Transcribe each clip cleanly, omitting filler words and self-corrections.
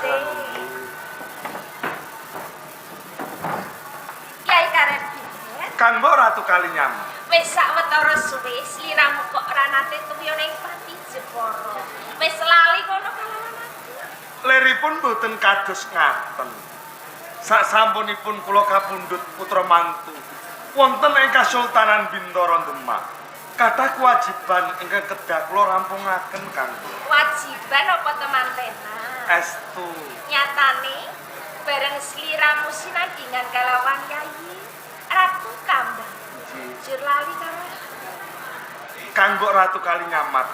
kasih. Kyai Karet Kanggo Ratu Kalinyam. wis sawetara suwe sliramu kok ora nate tuya ning Pati Jepara. Wis lali kono kalawan aku. Leripun boten kados ngaten. Sak sampunipun kula kapundhut putra mantu wonten ing Kasultanan Bintara Demak. Kathah kewajiban ingkang kedah kula rampungaken Kanggo. Wajiban apa teman-teman? Estu. Nyatane bareng sliramu sinandingan kalawan Yayi Ratu Kambang. Jujur lali karo Kanggo Ratu Kalinyamat.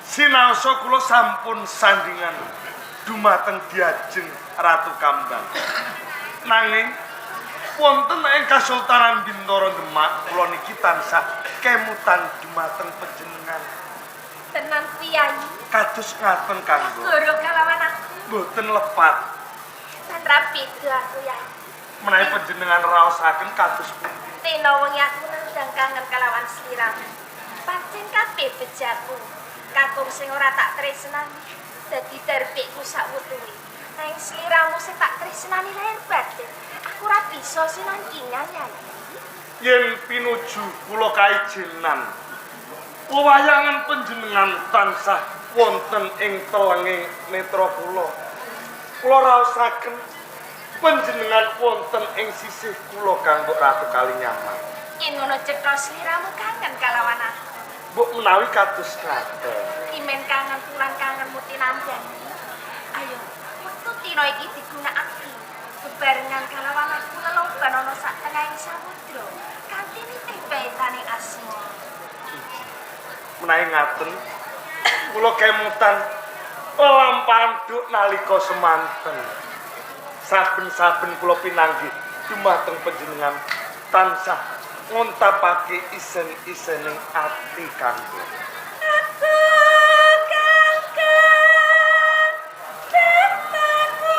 Sinaosa kula sampun sandingan dumateng diajeng Ratu Kambang. Nanging wonten ing Kasultanan Bintara Demak kula niki tansah kemutan dumateng panjenengan. tenan Yayi. Kados ngaten Kanggo. Guru kalawan aku. Boten lepat. Tan rapi aku Yayi. Menawi panjenengan raosaken kados pundi. Tena wengi aku nandang kangen kalawan sliramu. Pancen kabeh bejaku. Kakung sing ora tak tresnani dadi darbekku sak wutuhe. Nang sliramu sing tak tresnani lahir batin. Aku ora bisa sinandingan Yayi. Yen pinuju kula kaijenan wewayangan panjenengan tansah wonten ing telenging netra kula. Kula raosaken panjenengan wonten ing sisih kula Kanggo Ratu Kalinyamat. Yen ngono cetha sliramu kangen kalawan aku. Mbok menawi kados ngaten. Imen kangen pulang kangenmu tinampian. Ayo, wektu dina iki digunakake. Bebarengan kalawan aku lelomban ana sak tengahing samudra. Kanthi nitih baitane asma. Menawi ngaten kula kemutan lampahan nduk nalika semanten. Saben-saben kula pinanggih dumateng panjenengan tansah ngontapake isen-isening ati Kanggo. Aku kangen bapakku.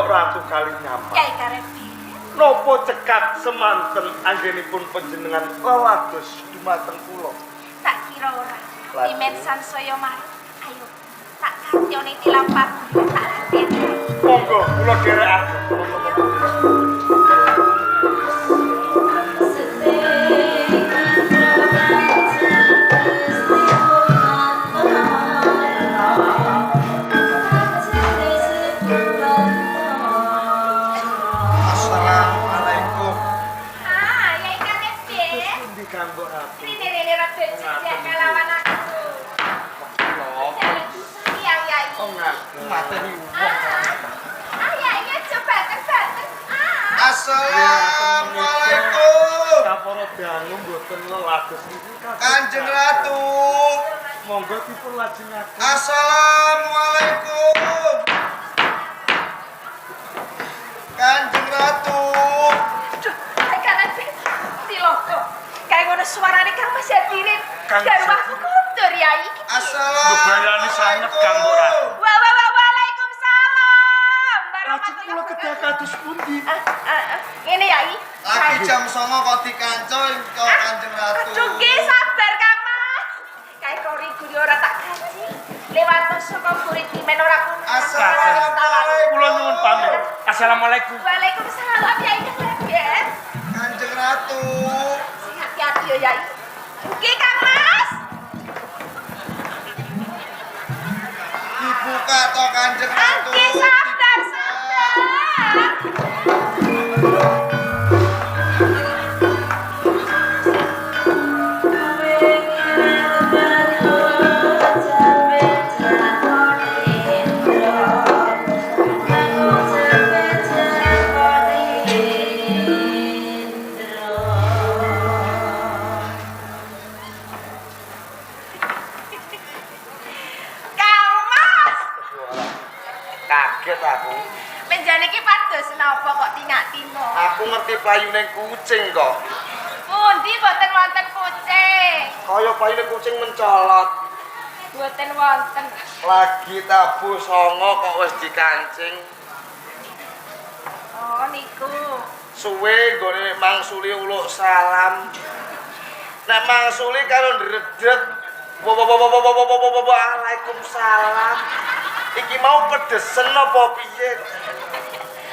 Ratu Kalinyamat. Kyai Karet Napa cekat semanten anggenipun panjenengan lelados dumateng kula? tak kira ora. Imen sansaya mari. Ayo, tak katyone tilampah tak laden. Monggo kula dherekaken. Assalamualaikum. dangu mboten lelados niki Kanjeng Ratu. Monggo dipun lajengaken. Assalamualaikum. Kanjeng Ratu. Aduh, kanan Tiloko. Kayak ngono suarane Kang Mas Hadirin. Kang Garwaku kondur yai. Bebayani sanget Kang Ora. Waalaikumsalam. Lajeng kula kedah kados pundi? Ngene yai. Lagi jam 09.00 kok dikancol kok Kanjeng Ratu. Aduh, nggih sabar Kang Mas. Kae kori guri ora tak gaji. Lewat saka murid dimen ora kumpul. Assalamualaikum. Kula nyuwun pamit. Assalamualaikum. Waalaikumsalam yai Kang. Kanjeng Ratu. Hati-hati ya yai. Nggih Kang Mas. Dibuka to Kanjeng Ratu. Nggih sabar. Kaget aku. Menjane iki pados napa kok tingak-timo? Aku ngerti playune kucing kok. Pundi boten wonten kucing. Kaya playune kucing mencolot. Boten wonten. Lagi tabuh songo kok wis dikancing. Oh niku. Suwe nggone mangsuli uluk salam. Nek mangsuli karo ndredeg. Waalaikumsalam. Iki mau pedesen apa piye?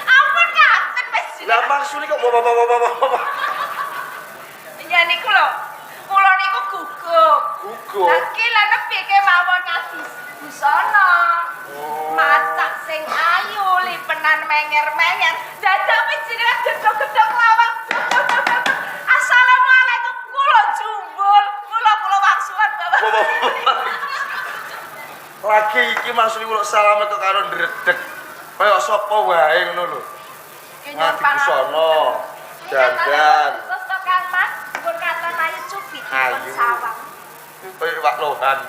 Ampun ngaten wis. Lah mangsuli kok Ya niku lho. Kula niku gugup. gugup. Lah ki lha nepi kemawon ngadis busana. Masak sing ayu lipenan menger-menger. Dadak pinjenengan gedhog-gedhog lawang. Assalamualaikum. Kula jumbul. Kula wangsulan Bapak. Lagi iki mangsuli uluk salam itu karo ndredeg. Kaya sapa wae ngono lho. Ngadi busana. Dandan. Terus to Kang Mas, pun katon ayu cubit Ayu. sawang. Kaya wak lohan.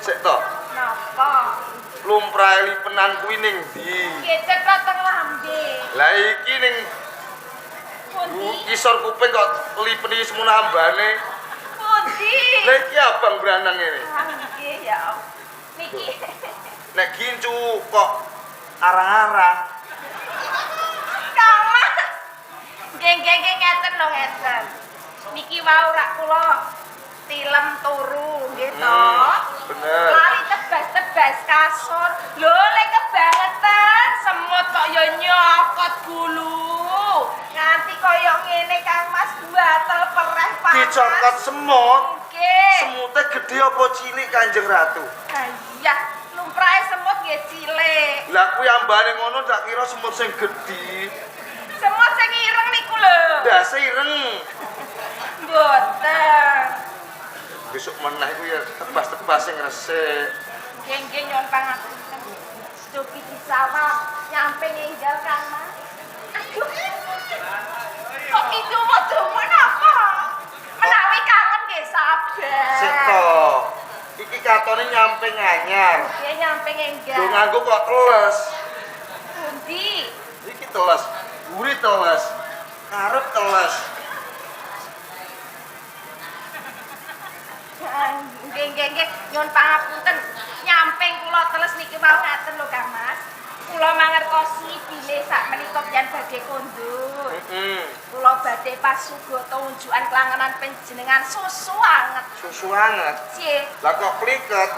Sik to. Napa? Lumrahe lipenan kuwi ning ndi? Nggih cetha teng lambe. Lah iki ning Pundi? kisor kuping kok lipeni semono ambane. Pundi? Lah iki abang branang ngene. Ah, nggih ya. Niki. Nek gincu kok arang-arang. Kang Mas. Nggih ngeten lho ngeten. Niki wau rak kula tilem turu nggih to. Bener. Lari tebas-tebas kasur. Lho lek kebangetan semut kok ya nyokot bulu. Nganti koyo ngene Kang Mas batel pereh panas. Dicokot semut. Nggih. Semute gede apa cilik Kanjeng Ratu? Ah, iya, lumrahe semut nggih cilik. Lah kuwi ambane ngono tak kira semut sing gedhi. Semut sing ireng niku lho. Ndase ireng. Mboten. Besok meneh kuwi ya tebas-tebas sing resik. Nggih nyuwun pangapunten. Stupi disawang nyampe ngenggal Kang Mas. Aduh. Kok itu mau napa? Menawi kangen nggih sabar. Sik to. Iki katone nyampe nganyar. Nggih nyampe ngenggal. Lho nganggo kok teles. Pundi? Iki teles. Guri teles. Karep teles. Nggih nyuwun pangapunten. Nyampe kula teles niki mau ngaten lho Kang Mas. Kula mangertosi bilih sak menika yen badhe kondur. Kula badhe pasugoto unjukan klangenan panjenengan susu anget. Susu anget. Cih, Lah kok pliket.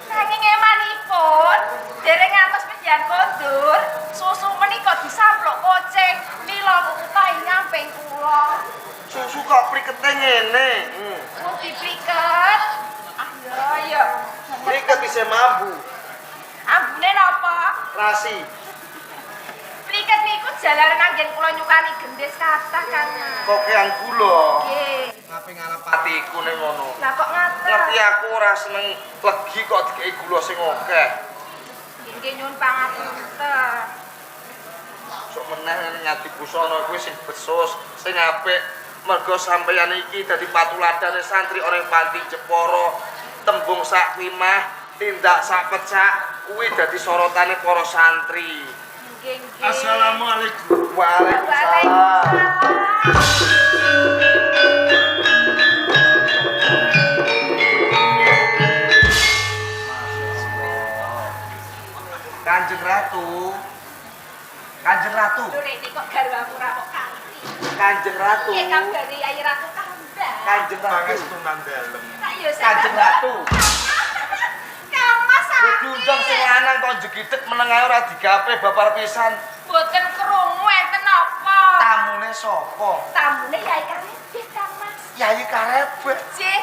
nanging emanipun dereng ngantos panjenengan kondur, susu menika disampluk kucing. Mila utahe nyampe kula. Susu kok plikete ngene. Mun dipriket. Ah ya. Pliket bisa mambu. Ambune napa? Rasi. Pliket niku jalaran anggen kula nyukani gendhes kathah Kang Mas. Kok keang gula. Nggih. Ngape ngalap atiku ning ngono. Lah kok ngaten? Ngerti aku ora seneng legi kok dikei gula sing akeh. Nggih nyuwun pangapunten. Sok meneh ngadi busana kuwi sing besus, sing apik. mergo sampeyan iki dadi patuladane santri orang Panti Jepara. Tembung sak wimah, tindak sak pecak kuwi dadi sorotane para santri. Nggih, nggih. Assalamualaikum. Waalaikumsalam. Kanjeng Ratu. Kanjeng Ratu. Lho iki kok garwaku ra kok kanthi. Kanjeng Ratu. Iki kabare Yai Ratu Kambang. Kanjeng Ratu. Pangestunan dalem. Tak yo Kanjeng Ratu. Kang Mas Diundang sing lanang kok jegitek meneng ae ora digape babar pisan. Boten krungu enten apa? Tamune sapa? Tamune Yai Karepet Kang Mas. Yai Karepet. Sih,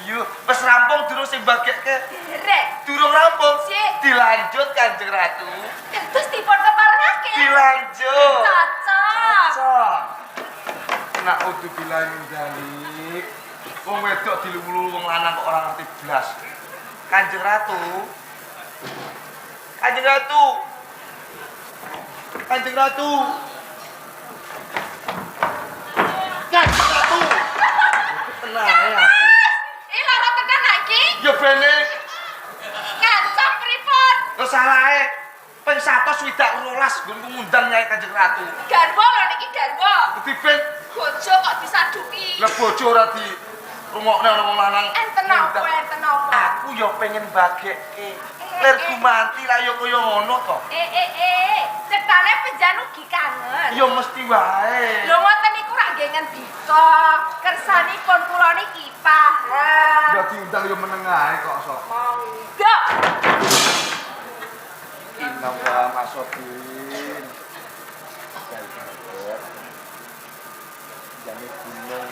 Iya, wis rampung durung sing bagekke. derek. Durung rampung. Sih. Dilanjut Kanjeng Ratu. Terus dipun keparengake. Dilanjut. Cocok. Cocok. Nak udu bilang dalik. Wong wedok dilulu wong lanang kok ora ngerti blas. Kanjeng Ratu. Kanjeng Ratu. Kanjeng Ratu. Kanjeng Ratu. Tenang ya. Ih, lara tenan iki. Ya bene. Ngancam pripun? Kok salahe ping 112 nggonku ngundang Nyai Kanjeng Ratu. Garwa lho niki garwa. Diben Bojo kok disaduki. lah bojo ora di rungokne ana wong lanang. Enten apa, enten apa? Aku ya pengen bagekke. Ler gumanti lah ya kaya ngono to. Cetane penjan ugi kangen. Ya mesti wae. Lho ngoten niku rak nggih ngendika, kersanipun kula niki paham. Ya diundang ya meneng ae kok sok. Monggo. Innawa masodin. Jane gunung.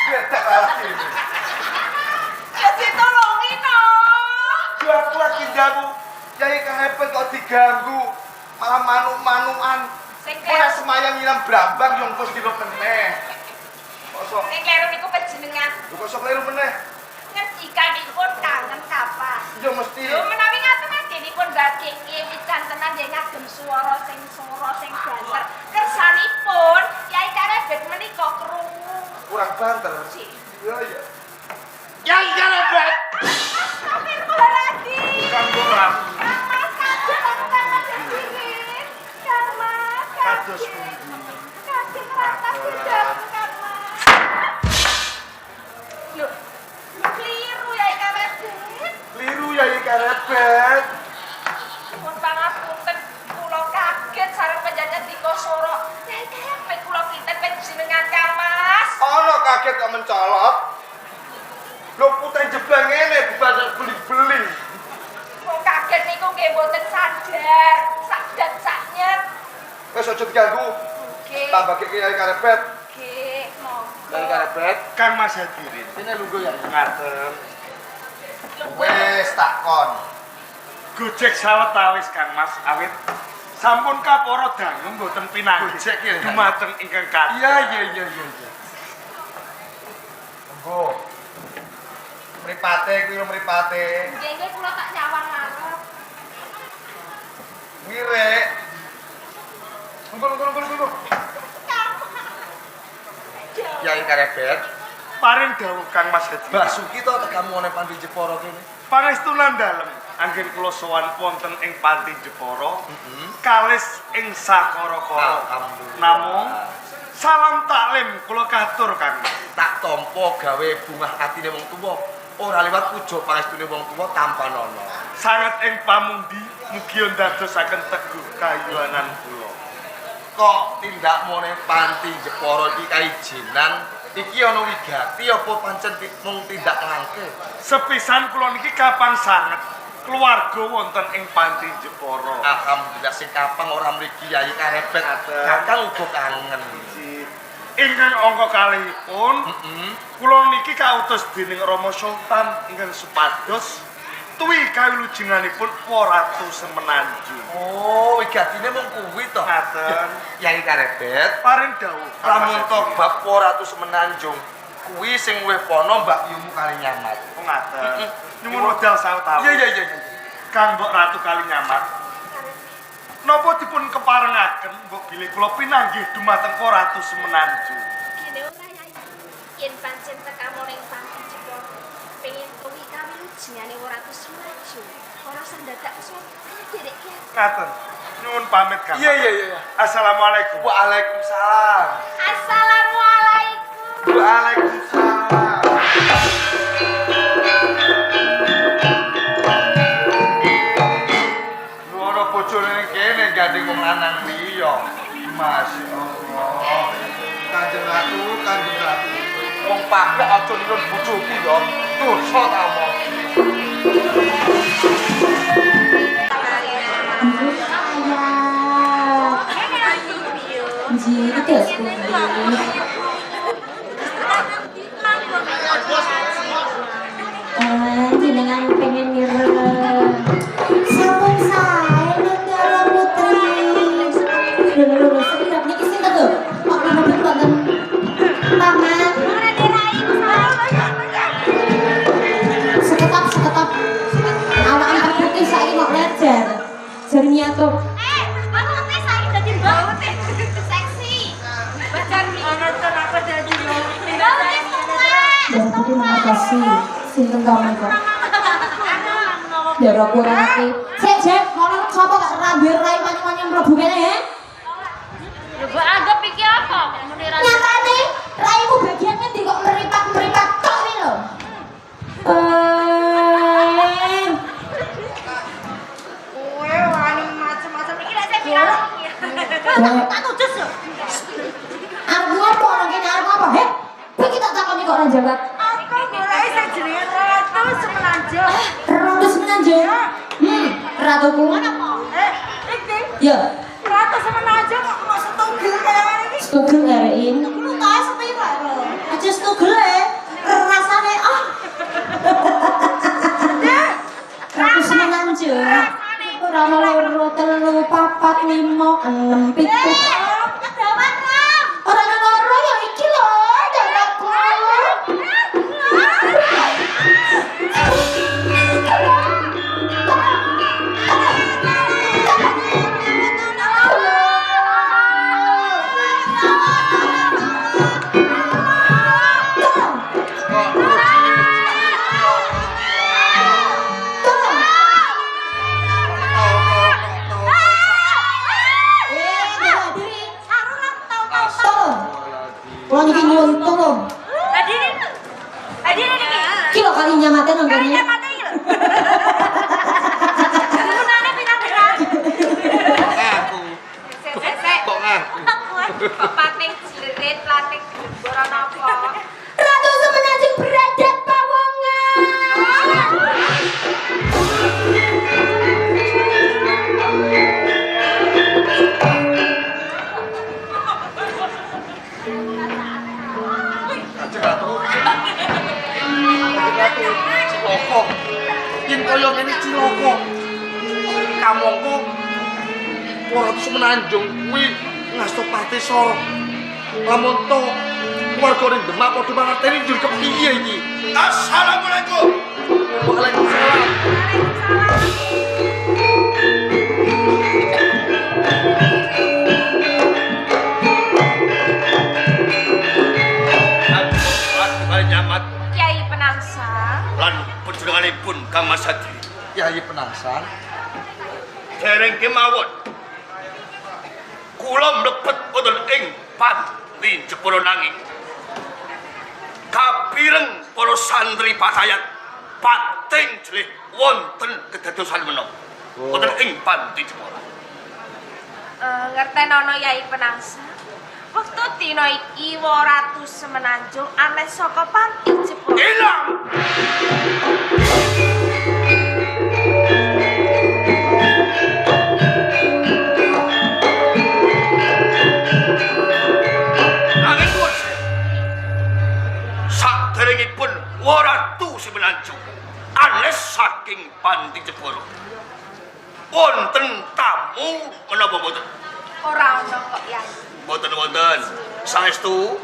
Gedak lagi. Ya ditolongi no. Yo aku lagi ndaku. Yai Karepet kok diganggu. Malah manuk-manukan. Sing Ora kleru, semayang nyiram brambang yo engko sira meneh. Kok sok sing kleru niku panjenengan. kok sok kleru meneh. Ngendikanipun kangen kapan? Yo mesti. Lho menawi ngaten adenipun bagekke wican tenan nggih ngagem swara sing banter. Kersanipun Yai Karepet menika krungu. Kurang banter. Sih. Iya ya. Yai Karepet. Astagfirullahaladzim. Kanggo ramu. Kang Mas, kados aku kangen sendiri. Kang Mas, Kados kados. pundi? Kados ratas gedang, Kang Mas. Loh, keliru Yai Karepet. Liru Yai Karepet. Pun pangapunten kula kaget sareng penjajan Dika Sora. Yai Karepet kula kinten panjenengan Kang Mas. Ono kaget kok mencolot. Lho putih jebleng ngene dibadak beli-beli. Kok kaget niku nggih mboten sadar. Sakdat saknyet. Wis aja diganggu. Nggih. Tambah keke Yai Karepet. Nggih, monggo. Yai Karepet. Kang Mas hadirin. Ini lungguh ya. Ngaten. Wis tak kon. Gojek sawetawis Kang Mas awit sampun kapara dangu mboten pinanggih. Gojek ya. Dumateng ingkang kathah. Iya. Lungguh. Mripate kuwi lho mripate. Nggih kula tak nyawang ngarep. Wirek. Lungguh. Yai Karepet. Paring dawuh Kang Mas hadirin. Basuki to tegamu ana Panti Jepara kene. Pangestunan dalem anggen kula sowan wonten ing Panti Jepara kalis ing sakara-kara. Alhamdulillah. Namung salam taklim kula katur Kang. Tak tampa gawe bungah atine wong tuwa. Ora liwat puja pangestune wong tuwa tanpa nono. Sanget ing pamundi mugi ndadosaken teguh kayuanan kula. Kok tindakmu ning Panti Jepara iki kaijenan iki ana wigati apa pancen mung tindak langke? Sepisan kula niki kapan sanget keluarga wonten ing Panti Jepara. Alhamdulillah sing kapang ora mriki Yai Karepet. Kakang uga kangen. Ingkang angka kalihipun kula niki kautus dening Rama Sultan ingkang supados tuwi kawilujenganipun Ratu Semenanjung. Oh, wigatine mung kuwi to. Ngaten. Yai Karepet. Paring dawuh. Lamun to bab Ratu Semenanjung, kuwi sing luwih pono Mbak Yumu kali nyamat. Oh ngaten. Nyuwun wedal sawetawis. Iya. Kang Mbok Ratu kali nyamat. Napa dipun keparengaken mbok bilih kula pinanggih dumateng Ratu Semenanjung. Gini ora Yai. Yen pancen tekamu ning Panti Jepara, pengen kuwi kawilujengane Ratu Semenanjung. Ora usah dadak kesel. Derek ki. Ngaten. Nyuwun pamit Kang. Iya. Assalamualaikum. Waalaikumsalam. Assalamualaikum. Waalaikumsalam. Loro bojone kene gandeng wong lanang liya. Masyaallah. Kanjeng Ratu. Wong pakrek aja nilon bojoku ya. Dosa ta omong. Jenengan pengen nirem sampun sae negara putri lho sedap niki sinten to kok mboten wonten paman seketap awake putih saiki kok lejar jarinya tuh terima kasih sinten kamu kok Dara kurang iki. Sik, Jep, kono sapa gak rambir rai panyu-panyu mlebu kene ya? Lho mbok anggap iki apa? Muni ra. Nyatane raimu bagian ngendi kok meripat tok iki lho. Kowe wani macem-macem iki lek saya bilang. Tak tudes yo. Aku apa orang kene arep apa? Heh. Iki tak takoni kok ora jawab. Aku golek sing jenenge Ratu Semenanjung. Ratu Semenanjung. Ratuku. Iki Ya, Ratu Semenanjung kok setunggal kaya ngene iki. stugel arein. Lu tae sepira lho. Aja stugel rasane Ratu Semenanjung. Ora ono loro, telu, papat, lima, enem, pitu. Kedawan Ram. Ora ono loro ya iki lho, daraku. Wong iki nyuwun tulung. Adine iki. Ki lho kali nyamate nang kene. Kaya mati iki lho. Gunane pinang gerak. Aku. Sek. Kok ngaku? Pating jerit lating ora napa. Ratu Semenanjung beradab pawongan. Kanjeng Ratu. Ciloko. Yen kaya ngene ciloko. Kamangka Ratu Semenanjung kuwi ngastopati sora. Lamun to warga ning Demak padha mangerteni njur kepiye iki? Assalamualaikum. Waalaikumsalam. Kali nyamat Kiai Penangsang. lan panjenenganipun Kang Mas Hadi. Kyai Penangsang. Dereng kemawon. Kula mlebet wonten ing Panti Jepara nanging kapireng para santri patayat pating jelih wonten kedadosan menawa wonten ing Panti Jepara. Ngertenono Yai Penangsang. Wektu dina iki Ratu Semenanjung aneh saka Panti Jepara. Ilang. Nanging kuwi saderengipun Ratu Semenanjung aneh saking Panti Jepara. Wonten tamu menapa boten? Ora ono kok Yai. Boten wonten. Saestu?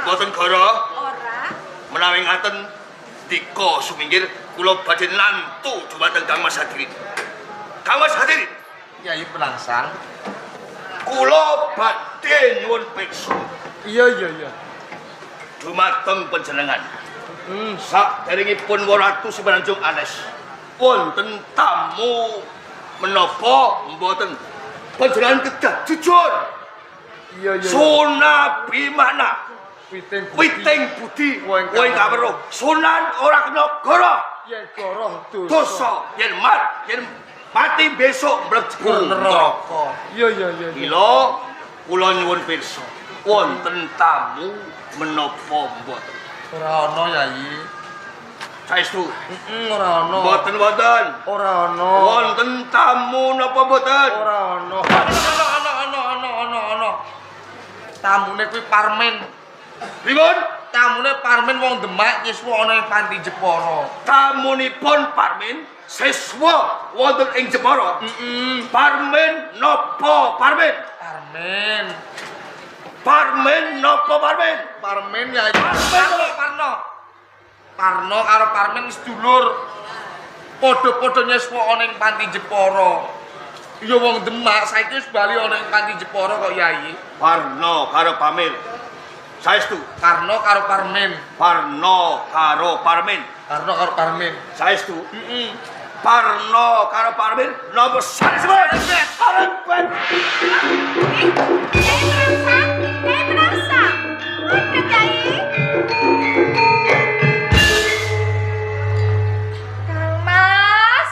Boten goro? Ora. Menawi ngaten dika suminggir kula badhe nantu dumateng Kang Mas Hadirin. Kang Mas Hadirin, Yai Penangsang. kula badhe nyuwun piksa Iya. dumateng panjenengan. Saderengipun Waratu Simanjung Anes wonten tamu menapa mboten panjenengan kedah jujur. Iya. Suna bimana witing budi wong kaweruh sunan ora kena goro Yen goroh dosa yen mati besok mlebu neraka. Iya. Mila kula nyuwun pirsa wonten tamu menapa mboten. Ora ana Yai. Saestu Ora ana. mboten wonten. Ora ana. Wonten tamu napa mboten? Ora ana. Ana. Tamune kuwi Parmen. Pripun? Tamune Parmen wong Demak nyiswa ana ing Panti Jepara. Tamunipun Parmin siswa wonten ing Jepara. Parmin napa Parmin? Parmen. Parmin napa Parmin? Parmen Yai. Parno karo Parmen wis dulur. Padha-padha nyiswa ana ing Panti Jepara. Ya wong Demak saiki wis bali ana ing Panti Jepara kok Yai. Parno karo Pamir. Saestu. Karno karo Parmen. Parno karo Parmin. Karno karo Parmen. Saestu. Parno karo Parmin napa saestu? Parmin. Nyai Penangsang. Mundhut Nyai. Kang Mas.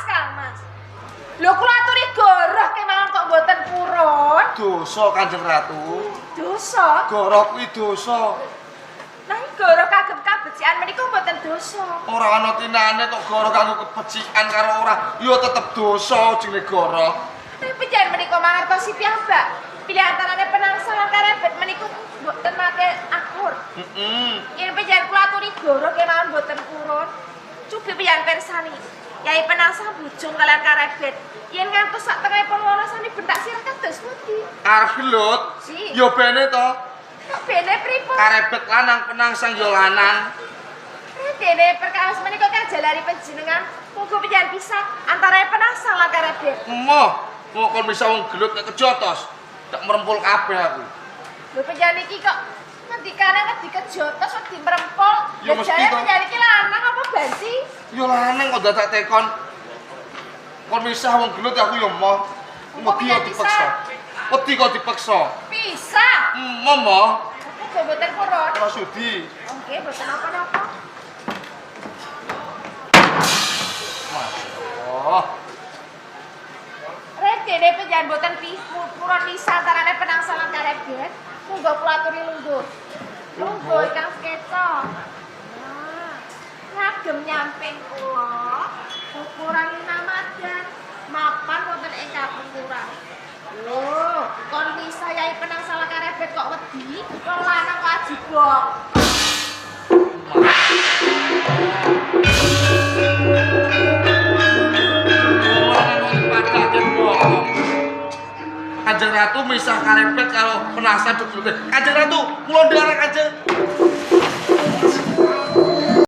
Lho kula aturi goroh kemawon kok mboten purun. Dosa Kanjeng Ratu. Dosa. Goroh kuwi dosa. Nah, goroh kagem kabecikan menika mboten dosa. Ora ana tinane kok goroh kanggo kebecikan karo ora. Ya tetep dosa jenenge goroh. Tapi jan menika mangertosi piyambak. Pilih antarane Penangsang lan Karebet menika mboten mate akur. Yen pijan kula aturi goroh kemawon mboten purun. Cukup piyan persani. Yai Penangsang bujung kalian Karebet. Yen ngantos sak tengahipun warasane bentak sirah kados pundi? Arep gelut. Si. Ya bene to. Kok bene pripun? Karebet lanang Penangsang ya lanang. Dene perkawis menika kajalari panjenengan. Muga piyan pisah antara Penangsang lan Karebet. Emoh, kok kon bisa wong gelut nek kejotos. Tak merempul kabeh aku. Lho piyan iki kok ngendikane wedi kejotos wedi merempol. Ya mesti to. Piyan iki lanang apa banci? Ya lanang kok dadak tekon. Kon misah wong gelut aku ya emoh. Wedi kok dipaksa. Wedi kok dipaksa. Pisah. Momo, Muga mboten purun. ora sudi. Oke, mboten apa-apa. Oh, Dene piyan mboten purun pisah antarane Penangsang lan Karebet. Monggo kula aturi lungguh. Lungguh ingkang sekeca. Ngagem nyamping kula ukuran namadan mapan wonten ing kapungkuran. Lho, kon bisa Yai Penangsang lan Karebet kok wedi, wong lanang kok ajibok. Kanjeng Ratu misah Karebet karo Penangsang duduk. Kanjeng Ratu, kula ndarek Kanjeng.